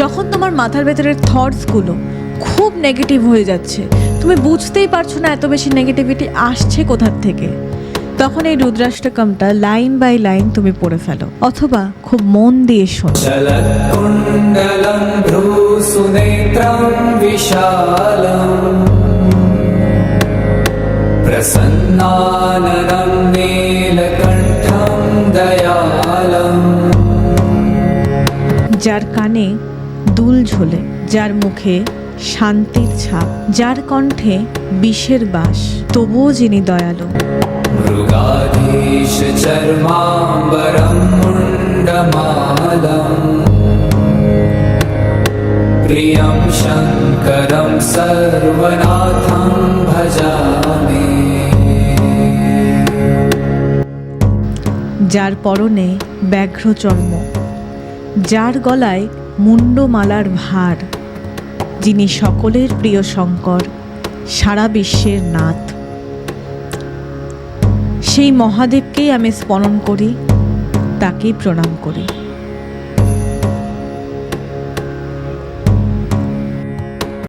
যখন তোমার মাথার ভেতরের থটসগুলো খুব নেগেটিভ হয়ে যাচ্ছে, তুমি বুঝতেই পারছো না এত বেশি নেগেটিভিটি আসছে কোথার থেকে, তখন এই রুদ্রাষ্টকমটা লাইন বাই লাইন তুমি পড়ে ফেলো, অথবা খুব মন দিয়ে শোনো। চলৎকুণ্ডলম ভ্রূসুনেত্রম বিশালম প্রসন্নাননম নীলকণ্ঠম দয়ালম। যার কানে দুল ঝোলে, যার মুখে শান্তির ছাপ, যার কণ্ঠে বিষের বাস, তবুও যিনি দয়ালু। মৃগাধীশ চর্মাম্বরম মুণ্ডমালম প্রিয়ম শঙ্করম সর্বনাথম ভজামি। যার পরনে ব্যাঘ্র চর্ম, যার গলায় মুন্ডমালার ভার, যিনি সকলের প্রিয় শঙ্কর, সারা বিশ্বের নাথ, সেই মহাদেবকেই আমি স্মরণ করি, তাকেই প্রণাম করি।